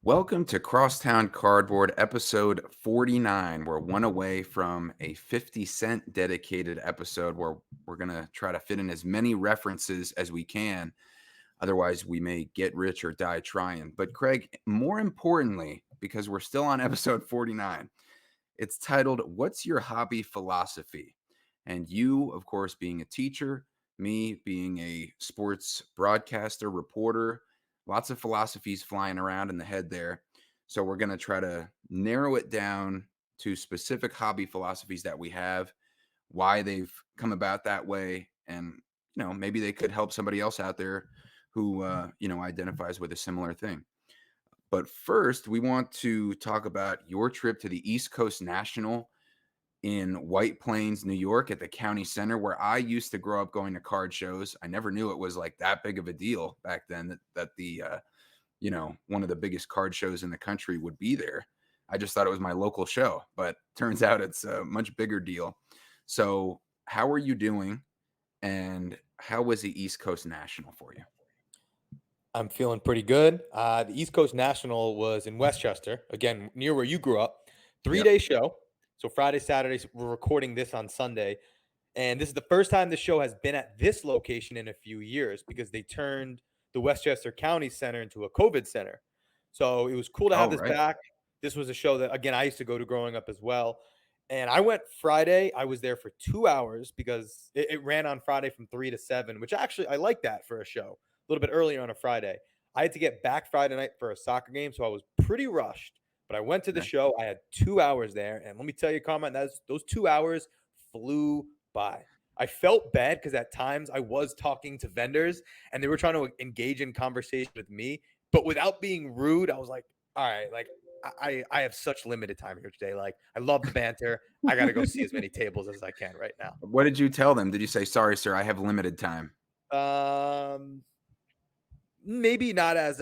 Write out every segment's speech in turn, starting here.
Welcome to Crosstown Cardboard, episode 49. We're one away from a 50-cent dedicated episode where we're going to try to fit in as many references as we can. Otherwise, we may get rich or die trying. But, Craig, more importantly, because we're still on episode 49, it's titled, What's Your Hobby Philosophy? And you, of course, being a teacher, me being a sports broadcaster, reporter, lots of philosophies flying around in the head there. So we're going to try to narrow it down to specific hobby philosophies that we have, why they've come about that way, and maybe they could help somebody else out there who identifies with a similar thing. But first, we want to talk about your trip to the East Coast National in White Plains, New York, at the county center, where I used to grow up going to card shows. I never knew it was like that big of a deal back then that the one of the biggest card shows in the country would be there. I just thought it was my local show, but turns out it's a much bigger deal. So, how are you doing, and how was the East Coast National for you? I'm feeling pretty good. The East Coast National was in Westchester, again, near where you grew up. Yep. 3-day show. So Friday, Saturday, we're recording this on Sunday. And this is the first time the show has been at this location in a few years because they turned the Westchester County Center into a COVID center. So it was cool to have Oh, this right. back. This was a show that, again, I used to go to growing up as well. And I went Friday. I was there for 2 hours because it ran on Friday from 3 to 7, which actually I like that for a show a little bit earlier on a Friday. I had to get back Friday night for a soccer game, so I was pretty rushed. But I went to the Okay. show. I had 2 hours there, and let me tell you, Carmine, those 2 hours flew by. I felt bad because at times I was talking to vendors and they were trying to engage in conversation with me, but without being rude, I was like, all right, like I have such limited time here today. Like I love the banter. I got to go see as many tables as I can right now. What did you tell them? Did you say, "Sorry, sir, I have limited time"? Um, Maybe not as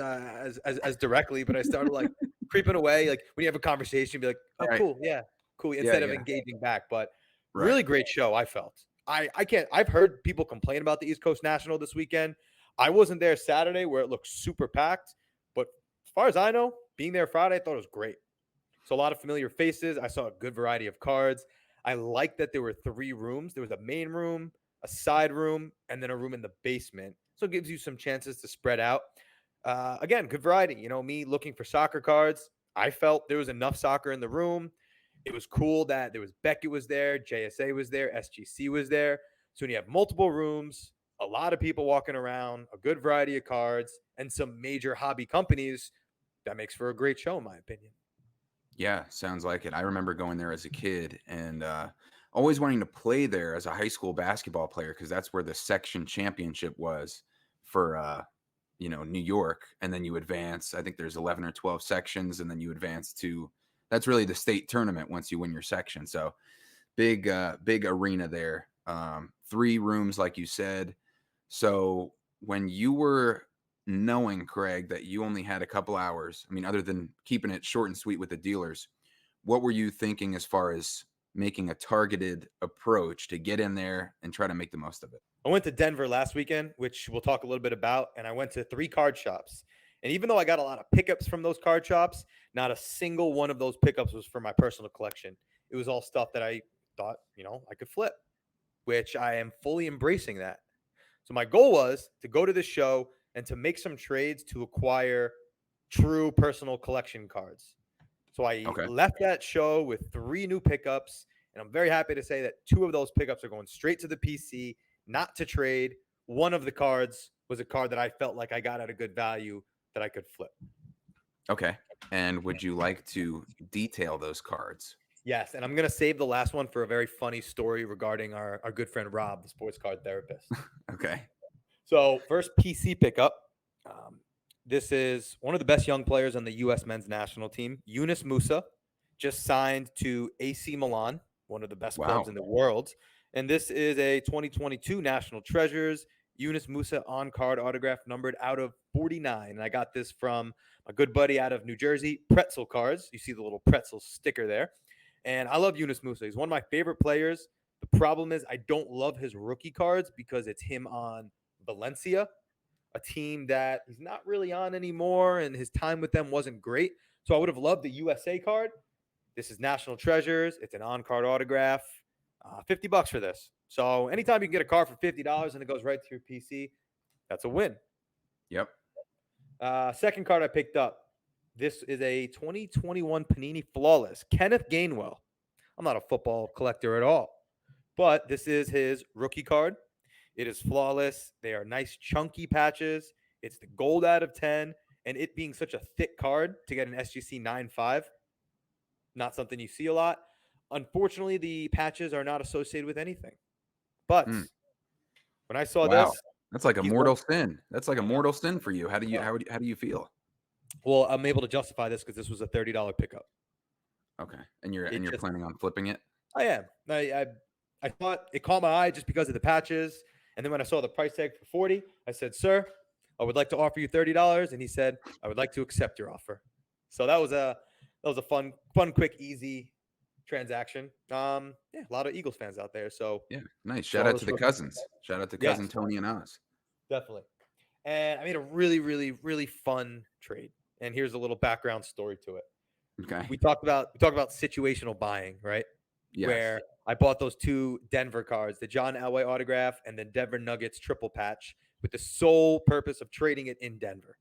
directly, but I started like creeping away. Like when you have a conversation, be like, "Oh, Right. cool, yeah, cool," Yeah, instead of yeah. engaging back. But Right. really great show. I felt. I can't. I've heard people complain about the East Coast National this weekend. I wasn't there Saturday where it looked super packed, but as far as I know, being there Friday, I thought it was great. So a lot of familiar faces. I saw a good variety of cards. I liked that there were 3 rooms. There was a main room, a side room, and then a room in the basement. So it gives you some chances to spread out. Again, good variety. You know, me looking for soccer cards. I felt there was enough soccer in the room. It was cool that there was Beckett was there, JSA was there, SGC was there. So when you have multiple rooms, a lot of people walking around, a good variety of cards, and some major hobby companies, that makes for a great show, in my opinion. Yeah, sounds like it. I remember going there as a kid and always wanting to play there as a high school basketball player because that's where the section championship was for New York. And then you advance. I think there's 11 or 12 sections, and then you advance to that's really the state tournament once you win your section. So big arena there. 3 rooms, like you said. So when you were knowing, Craig, that you only had a couple hours, I mean, other than keeping it short and sweet with the dealers, what were you thinking as far as making a targeted approach to get in there and try to make the most of it? I went to Denver last weekend, which we'll talk a little bit about, and I went to 3 card shops. And even though I got a lot of pickups from those card shops, not a single one of those pickups was for my personal collection. It was all stuff that I thought, I could flip, which I am fully embracing that. So my goal was to go to this show and to make some trades to acquire true personal collection cards. So I Okay. left that show with 3 new pickups, and I'm very happy to say that 2 of those pickups are going straight to the PC, not to trade. One of the cards was a card that I felt like I got at a good value that I could flip. Okay. And would you like to detail those cards? Yes, and I'm going to save the last one for a very funny story regarding our good friend Rob, the sports card therapist. Okay. So, first PC pickup. Um, this is one of the best young players on the U.S. men's national team. Yunus Musa just signed to AC Milan, one of the best clubs Wow. in the world. And this is a 2022 National Treasures Yunus Musa on card autograph numbered out of 49. And I got this from a good buddy out of New Jersey, Pretzel Cards. You see the little pretzel sticker there. And I love Yunus Musa. He's one of my favorite players. The problem is I don't love his rookie cards because it's him on Valencia. a team that he's not really on anymore, and his time with them wasn't great. So I would have loved the USA card. This is National Treasures. It's an on-card autograph. $50 for this. So anytime you can get a card for $50 and it goes right to your PC, that's a win. Yep. Second card I picked up. This is a 2021 Panini Flawless, Kenneth Gainwell. I'm not a football collector at all, but this is his rookie card. It is flawless. They are nice, chunky patches. It's the gold out of 10. And it being such a thick card to get an SGC 9.5, not something you see a lot. Unfortunately, the patches are not associated with anything. But Mm. when I saw Wow. this, That's like a he's one. mortal sin. That's like a I know. mortal sin for you. How do you Oh, how do you feel? well, I'm able to justify this because this was a $30 pickup. Okay. And you're It just, planning on flipping it? I am. I thought it caught my eye just because of the patches. And then when I saw the price tag for 40, I said, "Sir, I would like to offer you $30." And he said, "I would like to accept your offer." So that was a fun, quick, easy transaction. Yeah, a lot of Eagles fans out there. So Yeah. Nice. Shout out to flawless the rookie. cousins. Shout out to cousin Yes, Tony and Oz. definitely. And I made a really, really, really fun trade. And here's a little background story to it. Okay. We talked about situational buying, right? Yes. Where I bought those two Denver cards, the John Elway autograph and the Denver Nuggets triple patch, with the sole purpose of trading it in Denver.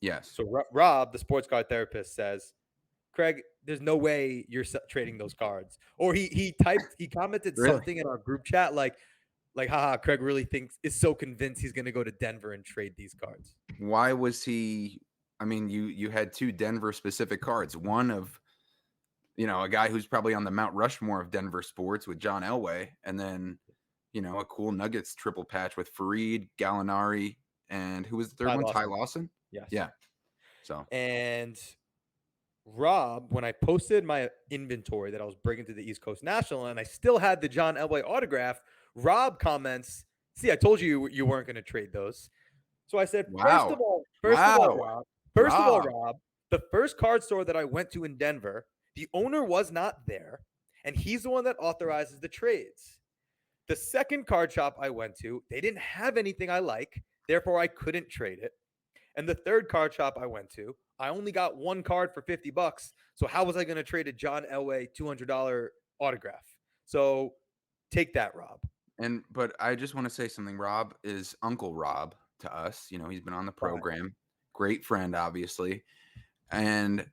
Yes. So Rob, the sports card therapist, says, "Craig, there's no way you're trading those cards." Or he commented Really? something in our group chat like, haha, Craig really thinks is so convinced he's going to go to Denver and trade these cards. Why was he I mean, you had two Denver specific cards. One of, a guy who's probably on the Mount Rushmore of Denver sports with John Elway, and then, a cool Nuggets triple patch with Fareed, Gallinari, and who was the third Ty one? Ty Lawson. Lawson? Yes. Yeah. So, And Rob, when I posted my inventory that I was bringing to the East Coast National, and I still had the John Elway autograph, Rob comments, "See, I told you weren't going to trade those." So I said, wow. first of all, Wow. Rob, Rob. the first card store that I went to in Denver, the owner was not there, and he's the one that authorizes the trades. The second card shop I went to, they didn't have anything I like, therefore I couldn't trade it. And the third card shop I went to, I only got one card for $50. So how was I going to trade a John Elway $200 autograph? So take that, Rob. But I just want to say something. Rob is Uncle Rob to us. He's been on the Fine. program. Great friend, obviously. And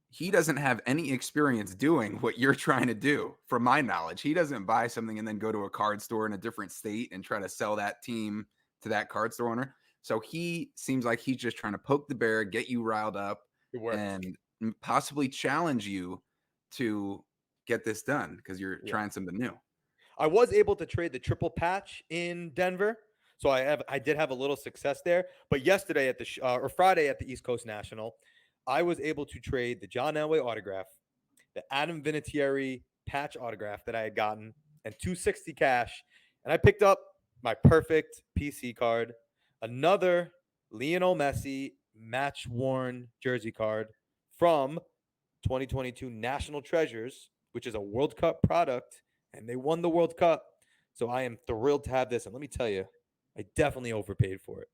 he doesn't have any experience doing what you're trying to do, from my knowledge. He doesn't buy something and then go to a card store in a different state and try to sell that team to that card store owner. So he seems like he's just trying to poke the bear, get you riled up, It works. and possibly challenge you to get this done because you're Yeah. trying something new. I was able to trade the triple patch in Denver. So I did have a little success there. But yesterday at the or Friday at the East Coast National, I was able to trade the John Elway autograph, the Adam Vinatieri patch autograph that I had gotten, and 260 cash. And I picked up my perfect PC card, another Lionel Messi match worn jersey card from 2022 National Treasures, which is a World Cup product, and they won the World Cup. So I am thrilled to have this. And let me tell you, I definitely overpaid for it.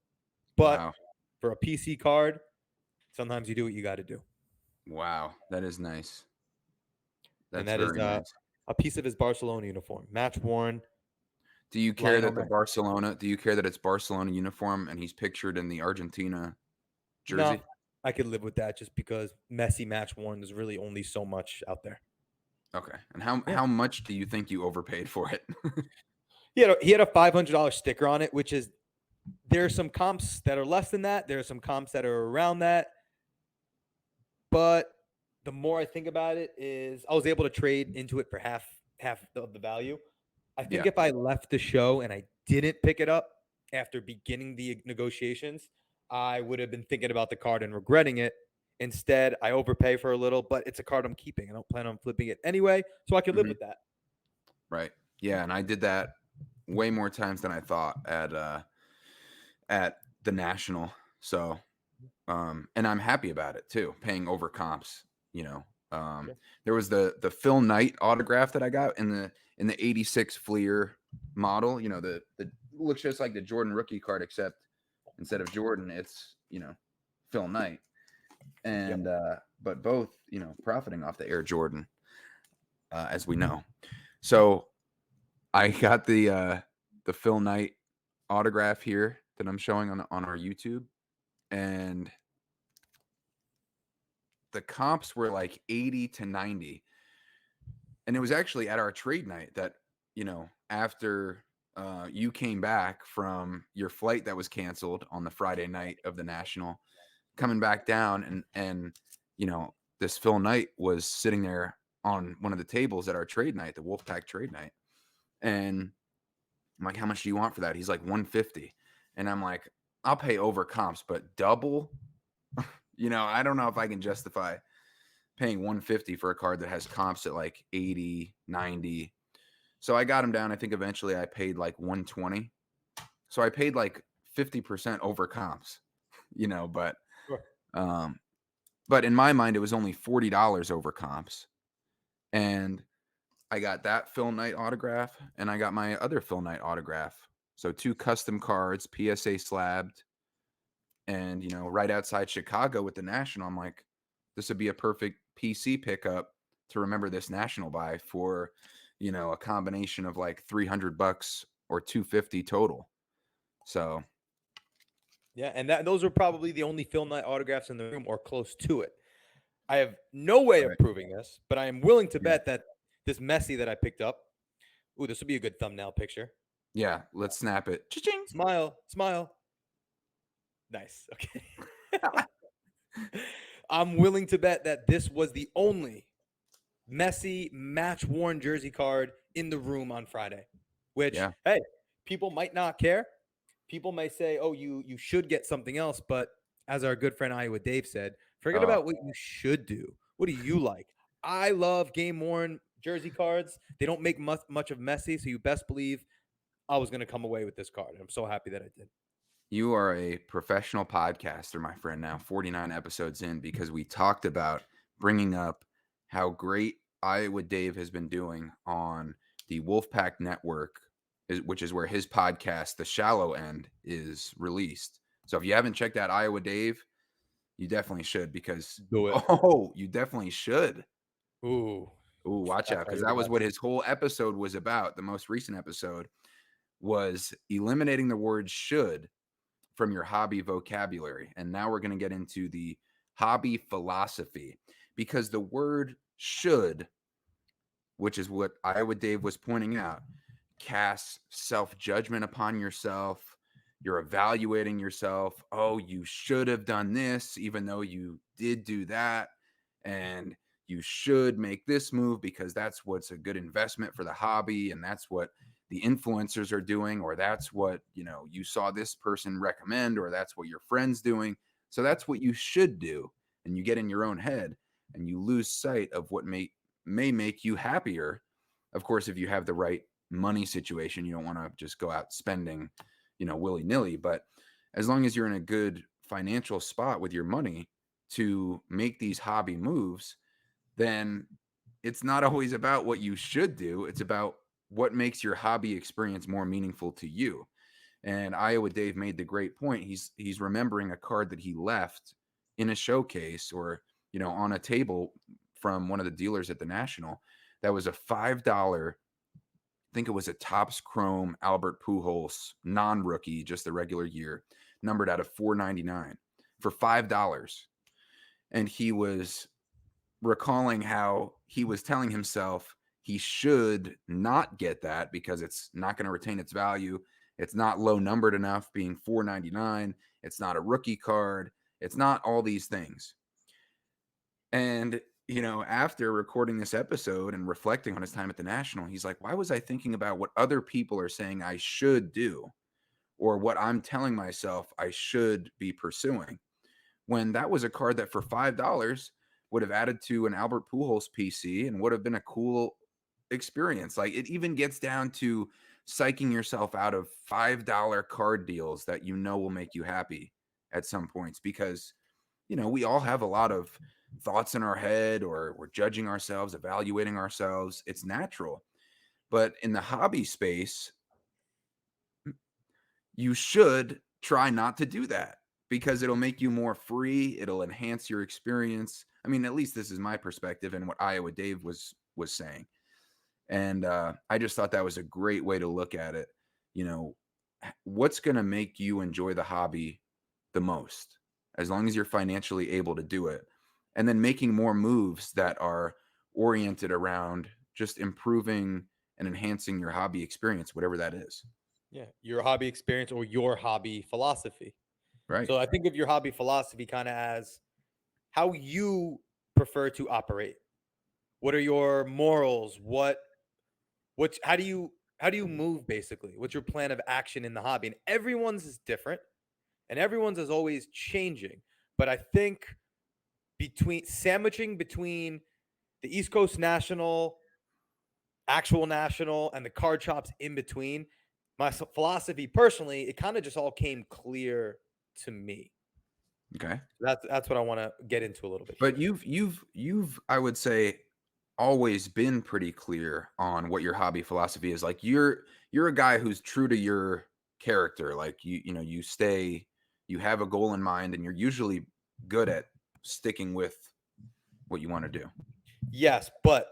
But Wow. for a PC card, sometimes you do what you got to do. Wow. That is nice. And That's that is very nice. a piece of his Barcelona uniform, match worn. Do you care Lionel that Messi. it's Barcelona uniform and he's pictured in the Argentina No, jersey? I could live with that just because Messi match worn is really only so much out there. Okay. And how Yeah. how much do you think you overpaid for it? He had a $500 sticker on it, which is there are some comps that are less than that. There are some comps that are around that. But the more I think about it, is I was able to trade into it for half of the value. I think Yeah. if I left the show and I didn't pick it up after beginning the negotiations, I would have been thinking about the card and regretting it. Instead, I overpay for a little, but it's a card I'm keeping. I don't plan on flipping it anyway, so I can live Mhm. with that. Right. Yeah, and I did that way more times than I thought at the National. So, and I'm happy about it too, paying over comps, you know. Sure. There was the Phil Knight autograph that I got in the 86 Fleer model, the looks just like the Jordan rookie card except Instead of Jordan, it's, Phil Knight. Yep. And but both, profiting off the Air Jordan, as we know. So I got the Phil Knight autograph here that I'm showing on our YouTube, and the comps were like 80 to 90. And it was actually at our trade night that, after you came back from your flight that was canceled on the Friday night of the National, coming back down, and this Phil Knight was sitting there on one of the tables at our trade night, the Wolfpack trade night. And I'm like, how much do you want for that? He's like 150. And I'm like, I'll pay over comps, but double, I don't know if I can justify paying 150 for a card that has comps at like 80, 90. So I got him down. I think eventually I paid like 120. So I paid like 50% over comps, but Sure. um but in my mind it was only $40 over comps. And I got that Phil Knight autograph and I got my other Phil Knight autograph. So two custom cards, PSA slabbed, and right outside Chicago with the National. I'm like, this would be a perfect PC pickup to remember this National by for, a combination of like $300 or 250 total. So Yeah, and those are probably the only Phil Knight autographs in the room or close to it. I have no way of right. proving this, but I am willing to Yeah. bet that this Messi that I picked up. Ooh, this would be a good thumbnail picture. Yeah, let's snap it. Cha-ching. Smile, smile. Nice. Okay. I'm willing to bet that this was the only Messi match worn jersey card in the room on Friday. Which, Yeah. hey, people might not care. People may say, "Oh, you should get something else," but as our good friend Iowa Dave said, forget Oh, about what you should do. What do you like? I love game worn jersey cards. They don't make much of Messi, so you best believe I was going to come away with this card. I'm so happy that I did. you are a professional podcaster, my friend, now 49 episodes in, because we talked about bringing up how great Iowa Dave has been doing on the Wolfpack Network, which is where his podcast, The Shallow End, is released. So if you haven't checked out Iowa Dave, you definitely should, because, Do it. oh, you definitely should. Ooh, Ooh, watch out, that's how because you're that the was what best. his whole episode was about. The most recent episode was eliminating the word should from your hobby vocabulary. And now we're going to get into the hobby philosophy, because the word should, which is what Iowa Dave was pointing out, casts self judgment upon yourself. You're evaluating yourself. Oh, you should have done this, even though you did do that. And you should make this move because that's what's a good investment for the hobby. And that's what the influencers are doing, or that's what, you saw this person recommend, or that's what your friend's doing. So that's what you should do. And you get in your own head and you lose sight of what may make you happier. Of course, if you have the right money situation, you don't want to just go out spending, willy-nilly. But as long as you're in a good financial spot with your money to make these hobby moves, then it's not always about what you should do. It's about what makes your hobby experience more meaningful to you. And Iowa Dave made the great point. He's remembering a card that he left in a showcase, or on a table from one of the dealers at the National. That was a $5. I think it was a Topps Chrome Albert Pujols non-rookie, just the regular year, numbered out of 499 for $5. And he was recalling how he was telling himself he should not get that because it's not going to retain its value. It's not low numbered enough, being 499. It's not a rookie card. It's not all these things. And, after recording this episode and reflecting on his time at the National, he's like, why was I thinking about what other people are saying I should do, or what I'm telling myself I should be pursuing, when that was a card that for $5 would have added to an Albert Pujols PC and would have been a cool experience. Like, it even gets down to psyching yourself out of $5 card deals that will make you happy at some points, because we all have a lot of thoughts in our head, or we're judging ourselves, evaluating ourselves. It's natural. But in the hobby space, you should try not to do that because it'll make you more free, it'll enhance your experience. I mean, at least this is my perspective and what Iowa Dave was saying. And I just thought that was a great way to look at it. You know, what's going to make you enjoy the hobby the most, as long as you're financially able to do it, and then making more moves that are oriented around just improving and enhancing your hobby experience, whatever that is. Yeah, your hobby experience or your hobby philosophy. Right. So I think of your hobby philosophy kind of as how you prefer to operate. What are your morals? How do you move basically? What's your plan of action in the hobby? And everyone's is different and everyone's is always changing. But I think between sandwiching between the East Coast National, actual national, and the card shops in between, my philosophy personally, it kind of just all came clear to me. Okay. That's what I want to get into a little bit But here. you've I would say always been pretty clear on what your hobby philosophy is. Like you're a guy who's true to your character. Like you have a goal in mind and you're usually good at sticking with what you want to do. Yes, but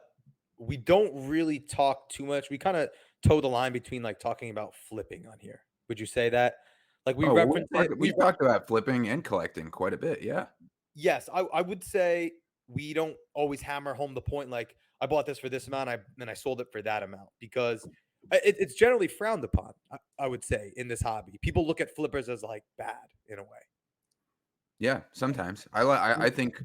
we don't really talk too much. We kind of toe the line between like talking about flipping on here. Would you say that? Like we Oh, well, reference it. we've talked about flipping and collecting quite a bit. Yeah. Yes, I would say we don't always hammer home the point like I bought this for this amount, I sold it for that amount because it's generally frowned upon. I would say in this hobby, people look at flippers as like bad in a way. Yeah. Sometimes I think,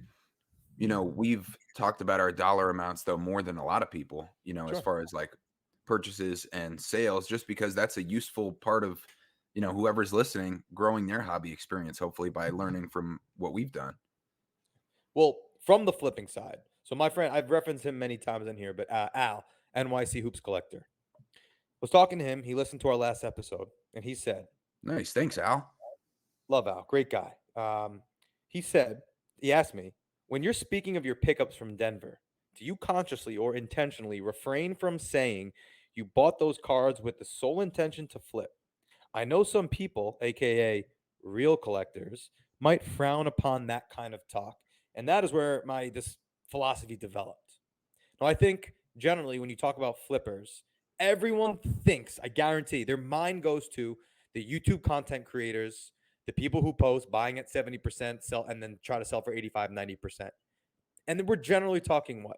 we've talked about our dollar amounts though more than a lot of people, as Sure. far as like purchases and sales, just because that's a useful part of, whoever's listening, growing their hobby experience, hopefully by learning from what we've done. Well, from the flipping side, so my friend, I've referenced him many times in here, but Al, NYC Hoops Collector, was talking to him. He listened to our last episode, and he said, Nice. Thanks, Al. "Love Al, great guy." He said, he asked me, when you're speaking of your pickups from Denver, do you consciously or intentionally refrain from saying you bought those cards with the sole intention to flip? I know some people, aka real collectors, might frown upon that kind of talk, and that is where my this philosophy developed. Now, I think generally when you talk about flippers, everyone thinks, I guarantee, their mind goes to the YouTube content creators, the people who post buying at 70%, sell and then try to sell for 85, 90%. And then we're generally talking what?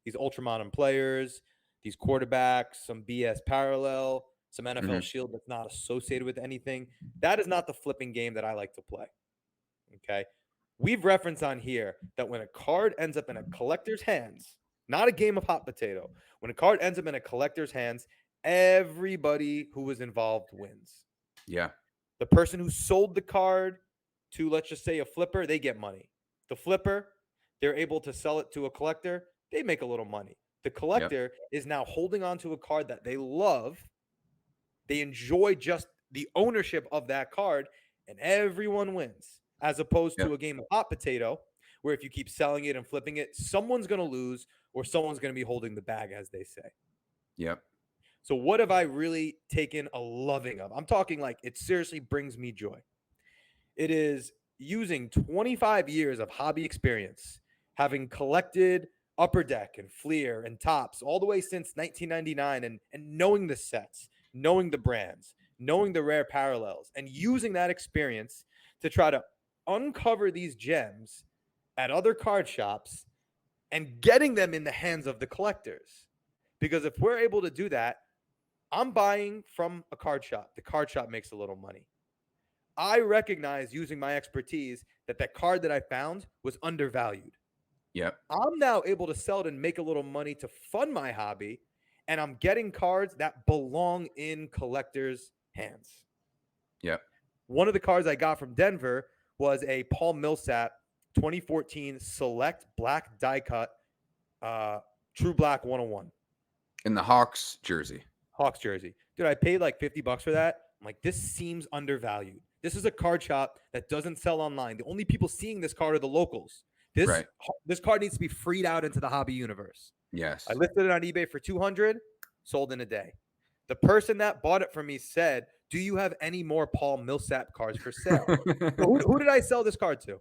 These ultramodern players, these quarterbacks, some BS parallel, some NFL Hmm. shield that's not associated with anything. That is not the flipping game that I like to play. Okay. We've referenced on here that when a card ends up in a collector's hands, not a game of hot potato, when a card ends up in a collector's hands, everybody who was involved wins. Yeah. The person who sold the card to, let's just say, a flipper, they get money. The flipper, they're able to sell it to a collector, they make a little money. The Yep. collector is now holding on to a card that they love. They enjoy just the ownership of that card, and everyone wins, as opposed Yep. to a game of hot potato, where if you keep selling it and flipping it, someone's going to lose or someone's going to be holding the bag, as they say. Yep. So, what have I really taken a loving of? I'm talking like it seriously brings me joy. It is using 25 years of hobby experience, having collected Upper Deck and Fleer and Tops all the way since 1999, and knowing the sets, knowing the brands, knowing the rare parallels, and using that experience to try to uncover these gems at other card shops and getting them in the hands of the collectors. Because if we're able to do that, I'm buying from a card shop. The card shop makes a little money. I recognize using my expertise that that card that I found was undervalued. Yep. I'm now able to sell it and make a little money to fund my hobby, and I'm getting cards that belong in collectors' hands. Yep. One of the cards I got from Denver was a Paul Millsap 2014 Select Black Die Cut True Black 101. In the Hawks jersey. Hawks jersey. Dude, I paid like $50 for that. I'm like, this seems undervalued. This is a card shop that doesn't sell online. The only people seeing this card are the locals. This Right. this card needs to be freed out into the hobby universe. Yes. I listed it on eBay for 200, sold in a day. The person that bought it from me said do you have any more Paul Millsap cards for sale? So who did I sell this card to?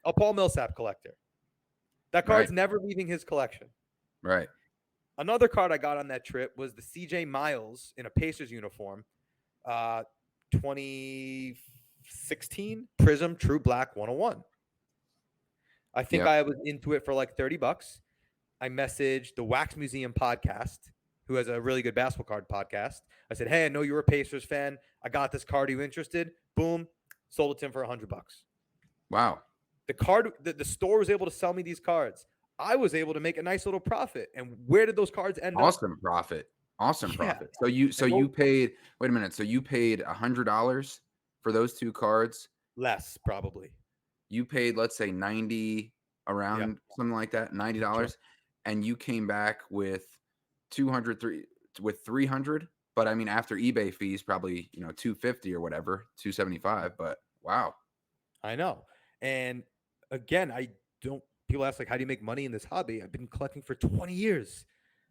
A Paul Millsap collector. That Right, card's never leaving his collection. right. Another card I got on that trip was the CJ Miles in a Pacers uniform, 2016 Prism True Black 101. I think Yep. I was into it for like $30. I messaged the Wax Museum podcast, who has a really good basketball card podcast. I said, "Hey, I know you're a Pacers fan. I got this card. Are you interested?" Boom, sold it to him for $100. Wow. The store was able to sell me these cards. I was able to make a nice little profit. And where did those cards end up? Awesome profit. Awesome Yeah, profit. So you and paid, wait a minute. So you paid $100 for those 2 cards. less probably. You paid, let's say 90, Yeah, around something like that, sure. $90, and you came back with 200, with 300, but I mean after eBay fees probably, 250 or whatever, 275, but wow. I know. And again, I don't. People ask like, "How do you make money in this hobby?" I've been collecting for 20 years.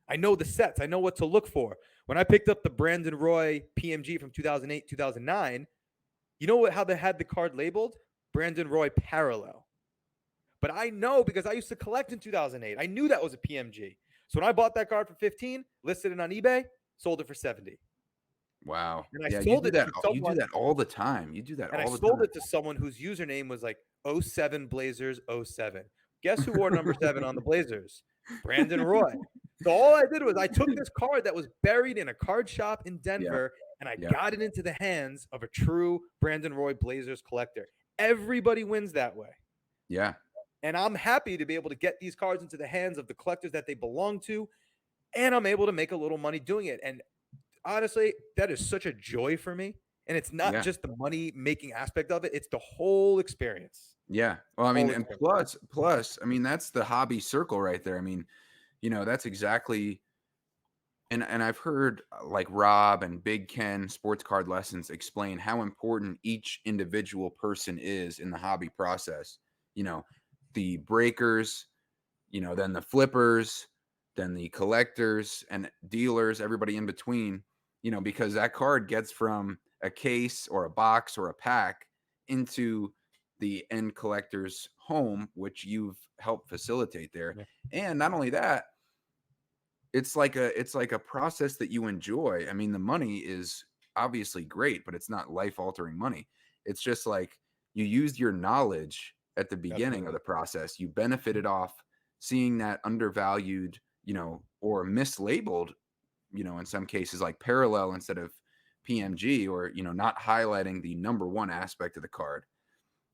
I know the sets. I know what to look for. When I picked up the Brandon Roy PMG from 2008, 2009, you know what? How they had the card labeled? Brandon Roy Parallel. But I know because I used to collect in 2008. I knew that was a PMG. So when I bought that card for 15, listed it on eBay, sold it for 70. Wow. And I Yeah, you sold do it that to you do someone that all the time. You do that and I all the sold time. it to someone whose username was like '07 Blazers '07. Guess who wore number 7 on the Blazers? Brandon Roy. So all I did was I took this card that was buried in a card shop in Yep, Denver and I yep. got it into the hands of a true Brandon Roy Blazers collector. Everybody wins that way. Yeah. And I'm happy to be able to get these cards into the hands of the collectors that they belong to. And I'm able to make a little money doing it. And honestly, that is such a joy for me. And it's not Yeah. just the money making aspect of it, it's the whole experience. Yeah. Well, I mean, Whole and experience. plus, I mean, that's the hobby circle right there. I mean, that's exactly, and I've heard like Rob and Big Ken sports card lessons explain how important each individual person is in the hobby process. You know, the breakers, then the flippers, then the collectors and dealers, everybody in between, because that card gets from a case or a box or a pack into the end collector's home, which you've helped facilitate there. Yeah. And not only that, it's like a process that you enjoy. I mean, the money is obviously great, but it's not life-altering money. It's just like you used your knowledge at the beginning of Absolutely. the process. You benefited off seeing that undervalued, or mislabeled, in some cases like parallel instead of PMG, or, not highlighting the number one aspect of the card.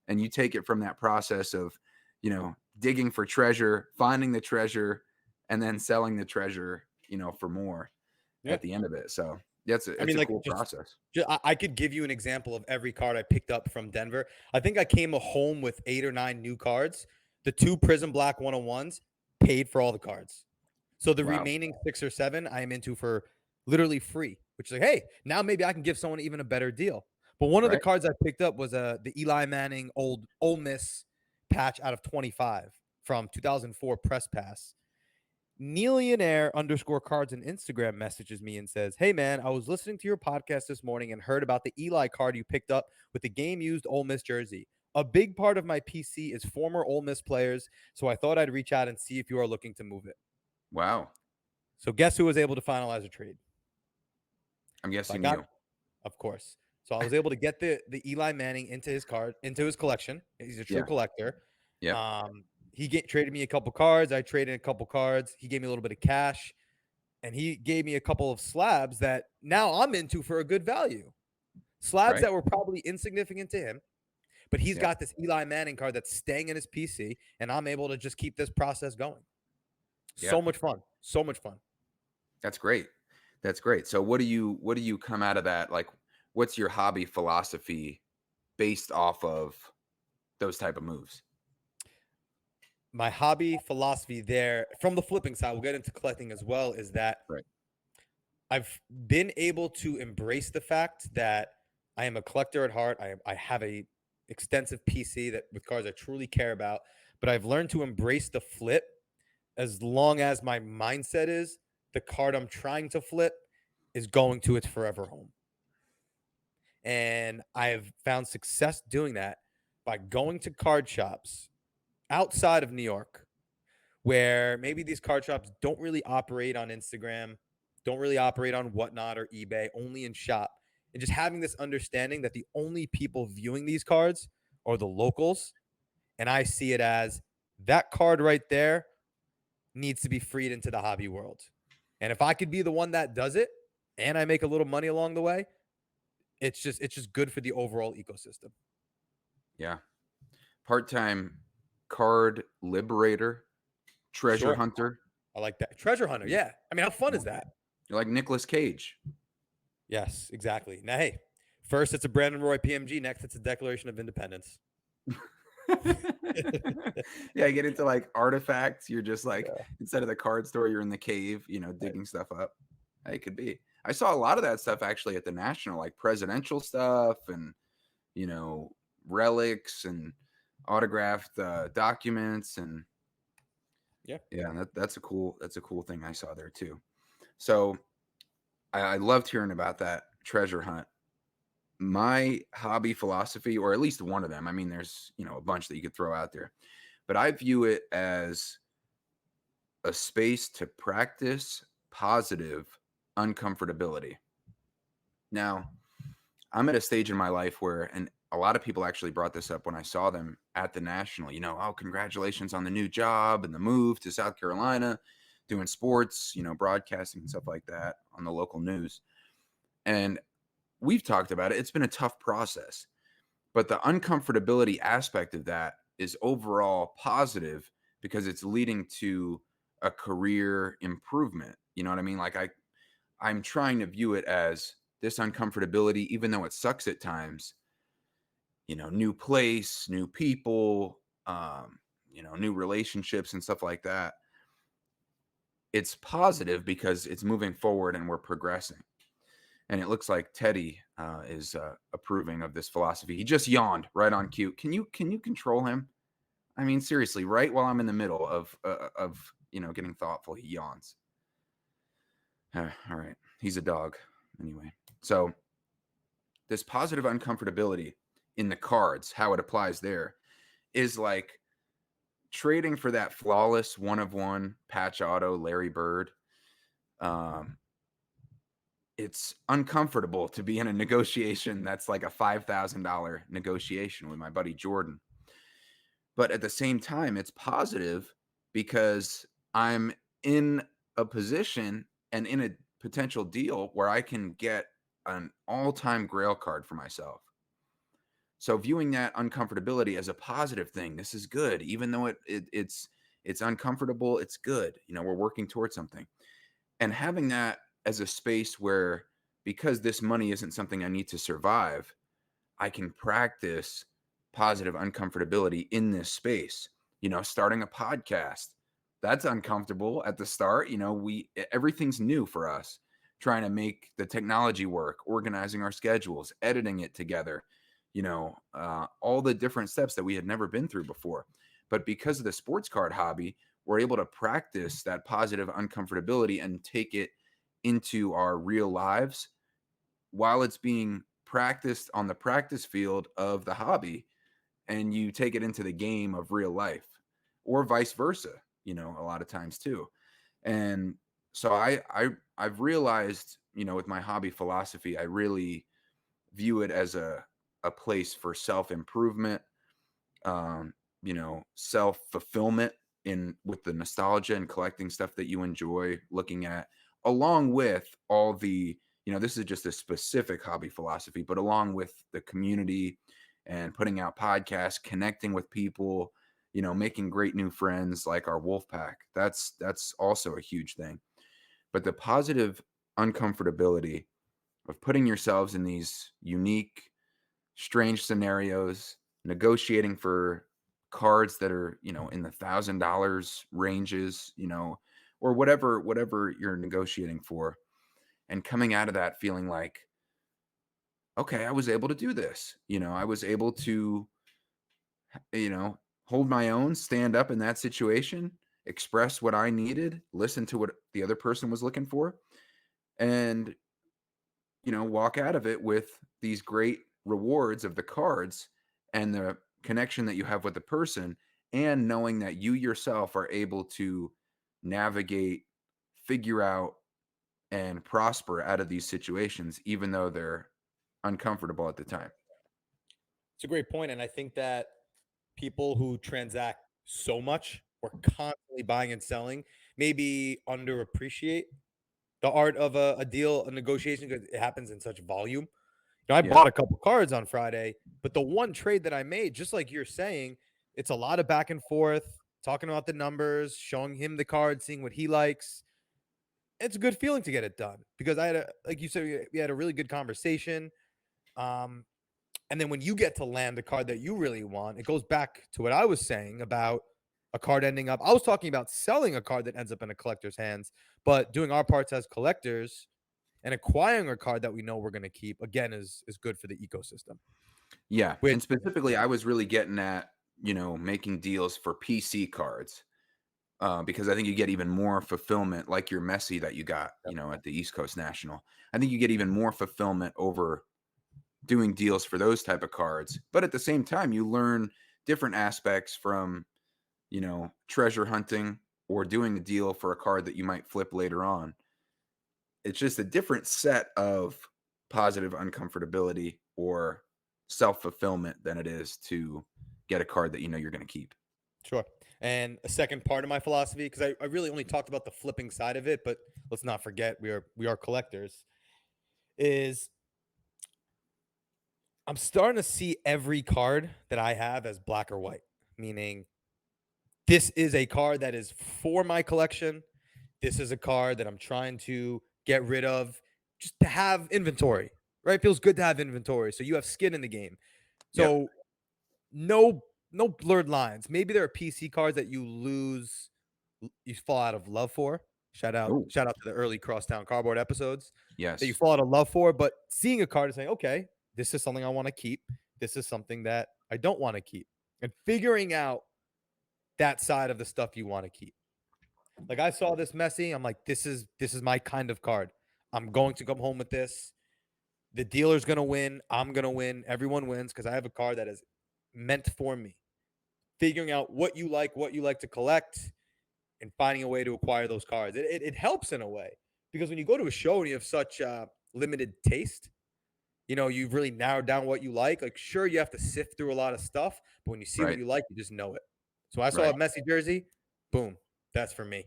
And you take it from that process of, digging for treasure, finding the treasure, and then selling the treasure, for more Yeah. at the end of it. So that's I it's mean, a like, cool process. I could give you an example of every card I picked up from Denver. I think I came home with 8 or 9 new cards. The 2 Prism Black 101s paid for all the cards. So the Wow. remaining 6 or 7 I am into for literally free, which is like, hey, now maybe I can give someone even a better deal. But one of the Right. cards I picked up was the Eli Manning old Ole Miss patch out of 25 from 2004 press pass. Neilionaire underscore cards and Instagram messages me and says, "Hey man, I was listening to your podcast this morning and heard about the Eli card you picked up with the game used Ole Miss jersey. A big part of my PC is former Ole Miss players, so I thought I'd reach out and see if you are looking to move it." Wow. So guess who was able to finalize a trade? I'm So I guessing got, you. of course. So I was able to get the Eli Manning into his collection. He's a true Yeah. collector. Yep. Traded me a couple cards. I traded a couple cards. He gave me a little bit of cash, and he gave me a couple of slabs that now I'm into for a good value. Slabs Right. that were probably insignificant to him, but he's Yeah. got this Eli Manning card that's staying in his PC, and I'm able to just keep this process going. Yeah. So much fun. So much fun. That's great. That's great. So what do you come out of that? Like, what's your hobby philosophy based off of those type of moves? My hobby philosophy there from the flipping side, we'll get into collecting as well, is that Right. I've been able to embrace the fact that I am a collector at heart. I have a extensive PC that with cards I truly care about, but I've learned to embrace the flip as long as my mindset is the card I'm trying to flip is going to its forever home. And I have found success doing that by going to card shops outside of New York, where maybe these card shops don't really operate on Instagram, don't really operate on Whatnot or eBay, only in shop. And just having this understanding that the only people viewing these cards are the locals. And I see it as that card right there needs to be freed into the hobby world. And if I could be the one that does it and I make a little money along the way, it's just good for the overall ecosystem. Yeah. Part-time card liberator, treasure Sure. hunter. I like that. Treasure hunter. Yeah. Yeah. I mean, how fun is Yeah. that? You're like Nicolas Cage. Yes, exactly. Now, hey, first it's a Brandon Roy PMG. Next, it's a Declaration of Independence. Yeah, get into like artifacts. You're just like, Yeah. instead of the card store, you're in the cave, digging stuff up. It could be. I saw a lot of that stuff actually at the National, like presidential stuff and, you know, relics and autographed documents. And Yeah. yeah, that's a cool thing I saw there too. So I loved hearing about that treasure hunt. My hobby philosophy, or at least one of them, I mean, there's, a bunch that you could throw out there, but I view it as a space to practice positive uncomfortability. Now, I'm at a stage in my life where, and a lot of people actually brought this up when I saw them at the National, oh, congratulations on the new job and the move to South Carolina, doing sports, broadcasting and stuff like that on the local news. And we've talked about it. It's been a tough process, but the uncomfortability aspect of that is overall positive because it's leading to a career improvement. You know what I mean? Like I'm trying to view it as this uncomfortability, even though it sucks at times, new place, new people, new relationships and stuff like that. It's positive because it's moving forward and we're progressing. And it looks like Teddy is approving of this philosophy. He just yawned right on cue. Can you control him? I mean, seriously, right while I'm in the middle of getting thoughtful, he yawns. All right, he's a dog anyway. So this positive uncomfortability in the cards, how it applies there, is like trading for that flawless one of one patch auto Larry Bird. Um, it's uncomfortable to be in a negotiation that's like a $5,000 negotiation with my buddy Jordan. But at the same time, it's positive because I'm in a position and in a potential deal where I can get an all-time grail card for myself. So viewing that uncomfortability as a positive thing, this is good. Even though it's uncomfortable, it's good. We're working towards something. And having that as a space where, because this money isn't something I need to survive, I can practice positive uncomfortability in this space. Starting a podcast, that's uncomfortable at the start. Everything's new for us, trying to make the technology work, organizing our schedules, editing it together, all the different steps that we had never been through before. But because of the sports card hobby, we're able to practice that positive uncomfortability and take it into our real lives while it's being practiced on the practice field of the hobby, and you take it into the game of real life, or vice versa, a lot of times too. And so I've realized, with my hobby philosophy, I really view it as a place for self-improvement, self-fulfillment in with the nostalgia and collecting stuff that you enjoy looking at, along with all the, this is just a specific hobby philosophy, but along with the community and putting out podcasts, connecting with people, making great new friends like our wolf pack. That's also a huge thing. But the positive uncomfortability of putting yourselves in these unique, strange scenarios, negotiating for cards that are, in the $1,000 ranges, or whatever you're negotiating for, and coming out of that feeling like, okay, I was able to do this. I was able to, hold my own, stand up in that situation, express what I needed, listen to what the other person was looking for, and walk out of it with these great rewards of the cards and the connection that you have with the person, and knowing that you yourself are able to navigate, figure out, and prosper out of these situations, even though they're uncomfortable at the time. It's a great point, and I think that people who transact so much or constantly buying and selling maybe underappreciate the art of a deal, a negotiation, because it happens in such volume. I Yeah. bought a couple cards on Friday, but the one trade that I made, just like you're saying, it's a lot of back and forth, talking about the numbers, showing him the card, seeing what he likes. It's a good feeling to get it done because I had like you said, we had a really good conversation. Um, and then when you get to land the card that you really want, it goes back to what I was saying about a card ending up. I was talking about selling a card that ends up in a collector's hands, but doing our parts as collectors and acquiring a card that we know we're going to keep again is good for the ecosystem. Yeah, Which and specifically, I was really getting at, making deals for PC cards, because I think you get even more fulfillment, like your Messi that you got, at the East Coast National. I think you get even more fulfillment over doing deals for those type of cards, but at the same time, you learn different aspects from, treasure hunting or doing a deal for a card that you might flip later on. It's just a different set of positive uncomfortability or self-fulfillment than it is to get a card that you know you're gonna keep. sure. And a second part of my philosophy, because I really only talked about the flipping side of it, but let's not forget we are collectors, is I'm starting to see every card that I have as black or white, meaning this is a card that is for my collection. This is a card that I'm trying to get rid of just to have inventory, right? It feels good to have inventory. So you have skin in the game. Yep. So no blurred lines. Maybe there are PC cards that you lose, you fall out of love for. Oh, Shout out to the early Crosstown Cardboard episodes that you yes. fall out of love for. But seeing a card and saying, okay, this is something I want to keep. This is something that I don't want to keep, and figuring out that side of the stuff you want to keep. Like I saw this Messi, I'm like, this is my kind of card. I'm going to come home with this. The dealer's gonna win. I'm gonna win. Everyone wins because I have a card that is meant for me. Figuring out what you like to collect, and finding a way to acquire those cards. It helps in a way because when you go to a show and you have such limited taste, you've really narrowed down what you like. Like, sure, you have to sift through a lot of stuff, but when you see what Right, you like, you just know it. So I saw a right. Messi jersey, boom, that's for me.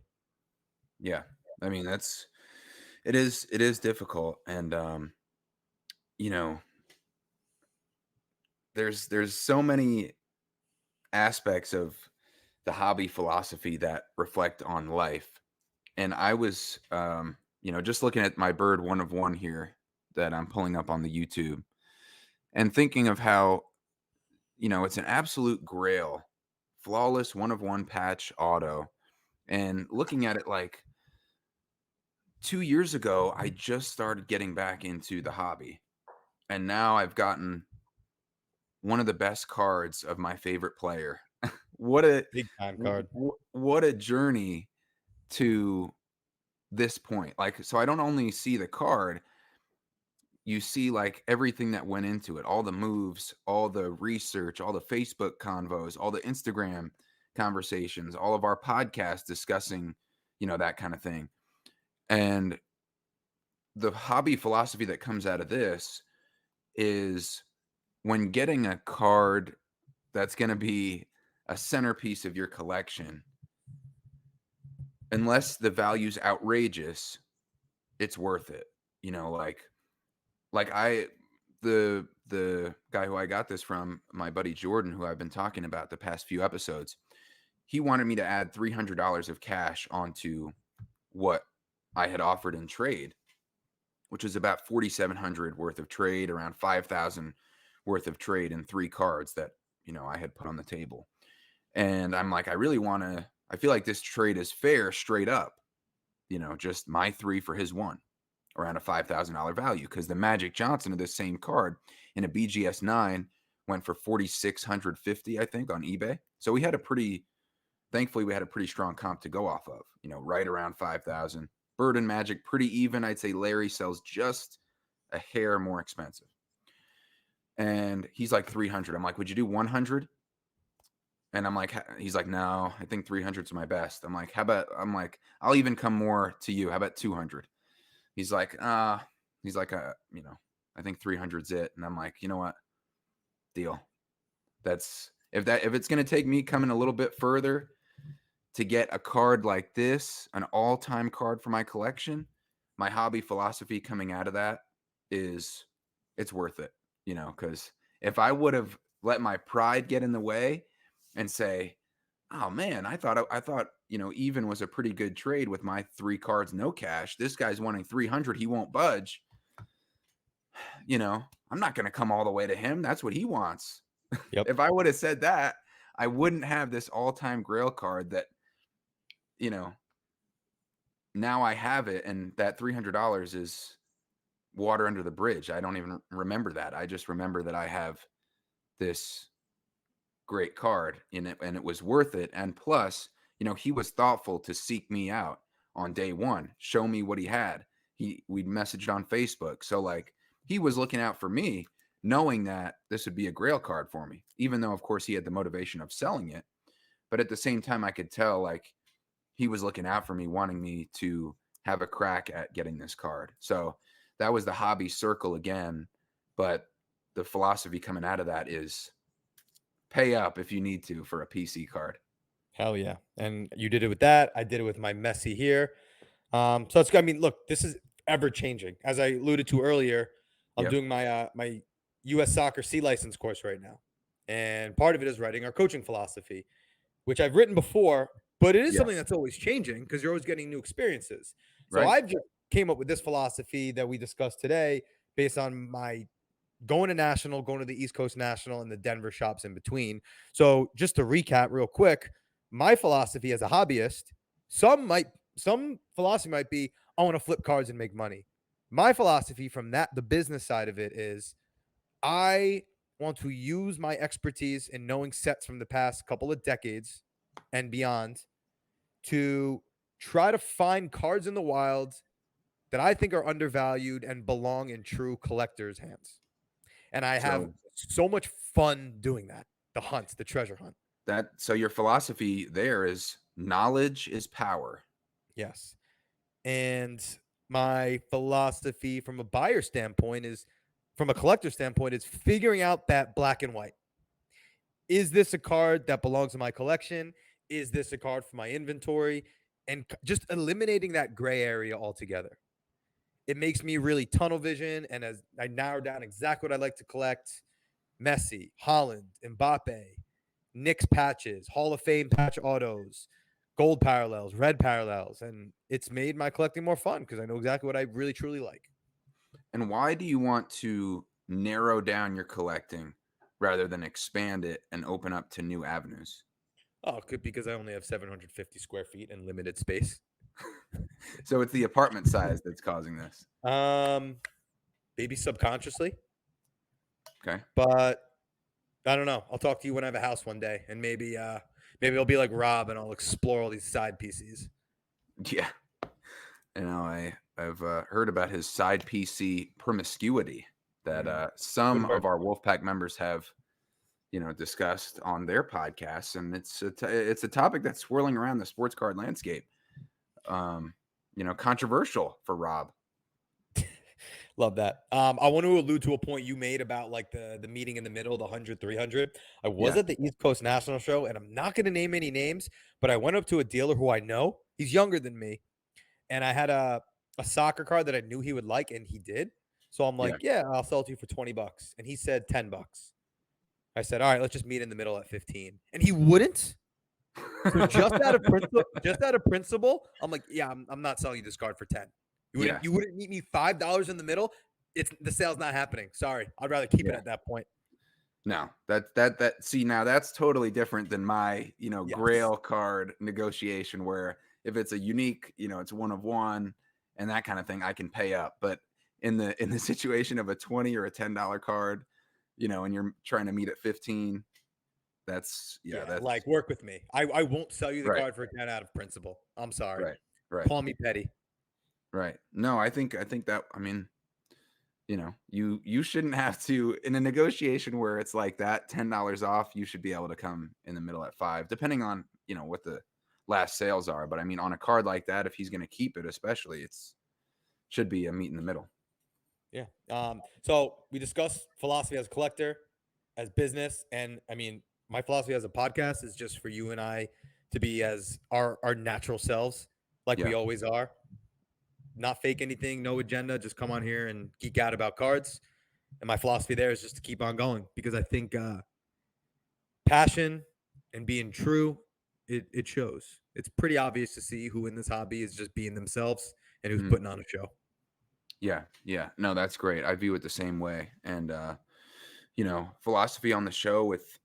Yeah. I mean, it is difficult, and, you know, there's so many aspects of the hobby philosophy that reflect on life, and I was, just looking at my bird one of one here that I'm pulling up on the YouTube, and thinking of how, it's an absolute grail, flawless one of one patch auto, and looking at it like 2 years ago, I just started getting back into the hobby, and now I've gotten one of the best cards of my favorite player. What a Big time card. what a journey to this point. Like, so I don't only see the card, you see, like, everything that went into it, all the moves, all the research, all the Facebook convos, all the Instagram conversations, all of our podcasts discussing, that kind of thing. And the hobby philosophy that comes out of this is when getting a card that's going to be a centerpiece of your collection, unless the value's outrageous, it's worth it. Like I the guy who I got this from, my buddy Jordan, who I've been talking about the past few episodes, he wanted me to add $300 of cash onto what I had offered in trade, which is about 4,700 worth of trade, around 5,000 worth of trade in three cards that, I had put on the table. And I'm like, I feel like this trade is fair straight up, just my three for his one, around a $5,000 value. Because the Magic Johnson of this same card in a BGS 9 went for 4,650, I think, on eBay. So thankfully, we had a pretty strong comp to go off of, right around 5,000. Bird and Magic, pretty even. I'd say Larry sells just a hair more expensive. And he's like 300. I'm like, would you do 100? And I'm like, he's like, no, I think 300 is my best. I'm like, how about, I'm like, I'll even come more to you. How about 200? He's like, I think 300's it. And I'm like, you know what? Deal. That's, if it's going to take me coming a little bit further to get a card like this, an all-time card for my collection, my hobby philosophy coming out of that is it's worth it, because if I would have let my pride get in the way and say, "Oh man, I thought, even was a pretty good trade with my 3 cards no cash. This guy's wanting 300, he won't budge." I'm not going to come all the way to him. That's what he wants. Yep. If I would have said that, I wouldn't have this all-time grail card that, you know, now I have it, and that $300 is water under the bridge. I don't even remember that. I just remember that I have this great card in it, and it was worth it. And plus, he was thoughtful to seek me out on day one, show me what he had. We messaged on Facebook. So like he was looking out for me, knowing that this would be a grail card for me, even though of course he had the motivation of selling it. But at the same time, I could tell like he was looking out for me, wanting me to have a crack at getting this card. So that was the hobby circle again. But the philosophy coming out of that is pay up if you need to for a PC card. Hell yeah. And you did it with that. I did it with my Messi here. So it's, I mean, look, this is ever changing. As I alluded to earlier, I'm Yep. doing my US soccer C license course right now. And part of it is writing our coaching philosophy, which I've written before, but it is Yeah. something that's always changing because you're always getting new experiences. So Right. I've just came up with this philosophy that we discussed today based on my going to national, going to the East Coast National and the Denver shops in between. So just to recap real quick, my philosophy as a hobbyist, some philosophy might be I want to flip cards and make money. My philosophy from that the business side of it is I want to use my expertise in knowing sets from the past couple of decades and beyond to try to find cards in the wild that I think are undervalued and belong in true collectors' hands. And I have So so much fun doing that. The hunt, the treasure hunt. so your philosophy there is knowledge is power. Yes. And my philosophy from a buyer standpoint is from a collector standpoint is figuring out that black and white. Is this a card that belongs in my collection? Is this a card for my inventory? And just eliminating that gray area altogether. It makes me really tunnel vision. And as I narrow down exactly what I like to collect, Messi, Holland, Mbappe, Knicks patches, Hall of Fame patch autos, gold parallels, red parallels, and it's made my collecting more fun because I know exactly what I really truly like. And why do you want to narrow down your collecting rather than expand it and open up to new avenues? Oh, good because I only have 750 square feet and limited space. So it's the apartment size that's causing this. Um, maybe subconsciously, Okay. but I don't know. I'll talk to you when I have a house one day, and maybe I'll be like Rob and I'll explore all these side pieces. Yeah. I've heard about his side PC promiscuity that Good some word. of our Wolfpack members have, discussed on their podcasts, and it's a topic that's swirling around the sports card landscape. Controversial for Rob. Love that. I want to allude to a point you made about like the meeting in the middle, the 100, 300. I was Yeah, at the East Coast National Show, and I'm not going to name any names, but I went up to a dealer who I know. He's younger than me, and I had a soccer card that I knew he would like, and he did. So I'm yeah. like, yeah, I'll sell it to you for $20. And he said $10. I said, all right, let's just meet in the middle at 15. And he wouldn't. So just out of principle, I'm like, yeah, I'm not selling you this card for 10. Yeah, You wouldn't meet me $5 in the middle. It's the sale's not happening. Sorry. I'd rather keep it yeah. at that point. No, see, now that's totally different than my, Yes. grail card negotiation where if it's a unique, it's one of one and that kind of thing, I can pay up. But in the situation of a 20 or a $10 card, and you're trying to meet at 15, Yeah. that's Like work with me. I won't sell you the right, card for 10 out of principle. I'm sorry. right, right, Call me petty. right. No, I think that, I mean, you shouldn't have to in a negotiation where it's like that, $10 off, you should be able to come in the middle at 5, depending on, what the last sales are. But I mean, on a card like that, if he's going to keep it, especially, it's should be a meet in the middle. Yeah. So we discussed philosophy as a collector, as business, and I mean, my philosophy as a podcast is just for you and I to be as our natural selves, like we Yeah. always are. Not fake anything, no agenda. Just come on here and geek out about cards. And my philosophy there is just to keep on going because I think passion and being true, it shows. It's pretty obvious to see who in this hobby is just being themselves and who's Mhm. putting on a show. Yeah. Yeah. No, that's great. I view it the same way. And philosophy on the show with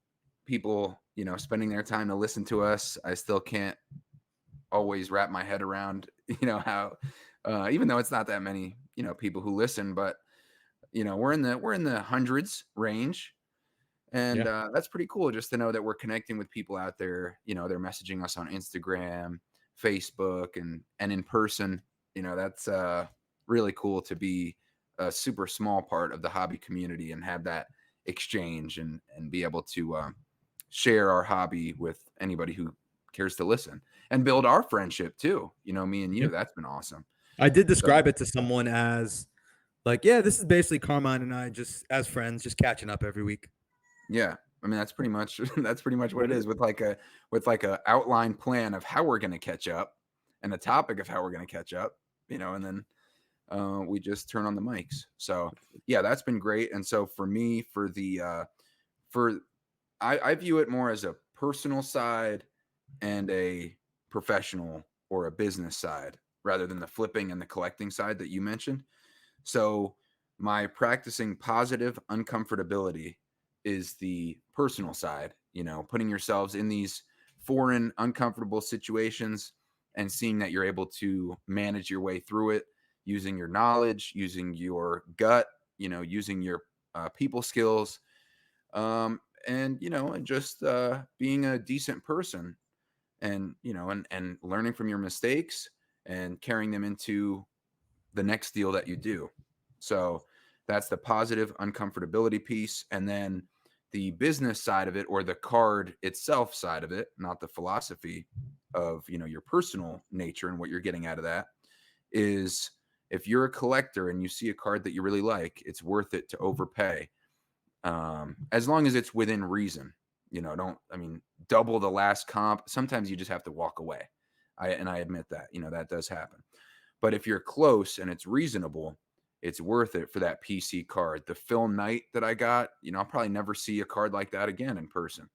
people, spending their time to listen to us, I still can't always wrap my head around, how even though it's not that many, people who listen, but we're in the hundreds range. And Yeah. that's pretty cool just to know that we're connecting with people out there. They're messaging us on Instagram, Facebook, and in person. That's really cool to be a super small part of the hobby community and have that exchange and be able to share our hobby with anybody who cares to listen and build our friendship too. Me and Yeah. you, that's been awesome. I did So describe it to someone as like, yeah, this is basically Carmine and I just as friends, just catching up every week. yeah, I mean that's pretty much that's pretty much what What it it is is. with like a outline plan of how we're going to catch up and a topic of how we're going to catch up, and then we just turn on the mics. So yeah, that's been great. And so for me, for I view it more as a personal side and a professional or a business side rather than the flipping and the collecting side that you mentioned. So my practicing positive uncomfortability is the personal side, putting yourselves in these foreign, uncomfortable situations and seeing that you're able to manage your way through it using your knowledge, using your gut, using your people skills, and just being a decent person and learning from your mistakes and carrying them into the next deal that you do. So that's the positive uncomfortability piece. And then the business side of it, or the card itself side of it, not the philosophy of, your personal nature and what you're getting out of that, is if you're a collector and you see a card that you really like, it's worth it to overpay, as long as it's within reason. Don't, I mean, double the last comp. Sometimes you just have to walk away. I admit that, that does happen. But if you're close and it's reasonable, it's worth it for that PC card. The Phil Knight that I got, I'll probably never see a card like that again in person.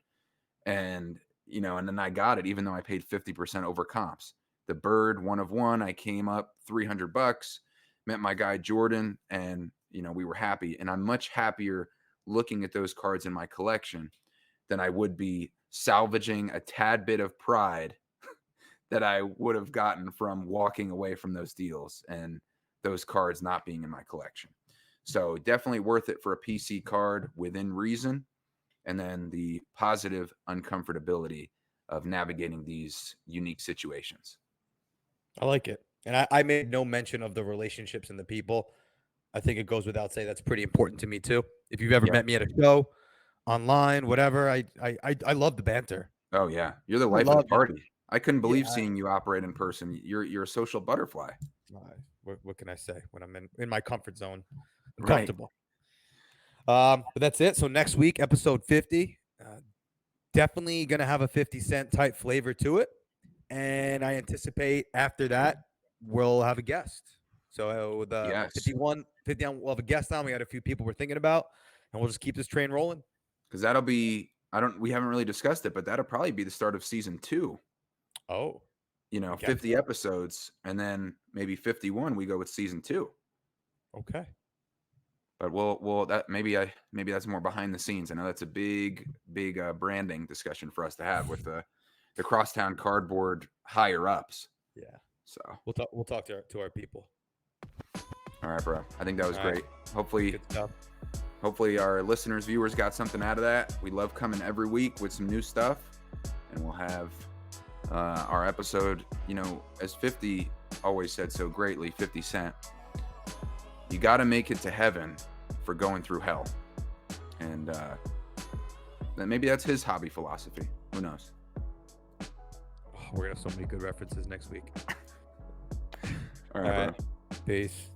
And then I got it, even though I paid 50% over comps. The Bird 1 of 1, I came up $300, met my guy Jordan, and, we were happy. And I'm much happier looking at those cards in my collection than I would be salvaging a tad bit of pride that I would have gotten from walking away from those deals and those cards not being in my collection. So definitely worth it for a PC card within reason. And then the positive uncomfortability of navigating these unique situations. I like it. And I made no mention of the relationships and the people. I think it goes without saying that's pretty important to me too. If you've ever Yep. met me at a show, online, whatever, I love the banter. Oh yeah, you're the I life of the love it. party. I couldn't Yeah. believe seeing you operate in person. You're a social butterfly. What can I say when I'm in my comfort zone? I'm Right. comfortable. But that's it. So next week, episode 50, definitely gonna have a 50 cent type flavor to it, and I anticipate after that we'll have a guest. So the Yes. 51, 50, we'll have a guest on. We got a few people we're thinking about, and we'll just keep this train rolling. Because that'll be, we haven't really discussed it, but that'll probably be the start of season 2. Oh, again. 50 episodes, and then maybe 51, we go with season 2. Okay. But we'll that maybe that's more behind the scenes. I know that's a big branding discussion for us to have with the crosstown cardboard higher ups. Yeah. So, We'll talk to our people. all right, bro. I think that was All right. great. Hopefully, Good stuff. hopefully our listeners, viewers got something out of that. We love coming every week with some new stuff, and we'll have our episode, as 50 always said so greatly, 50 Cent. you got to make it to heaven for going through hell. And then maybe that's his hobby philosophy. Who knows? Oh, we're gonna have so many good references next week. All All right, right. bro. Peace.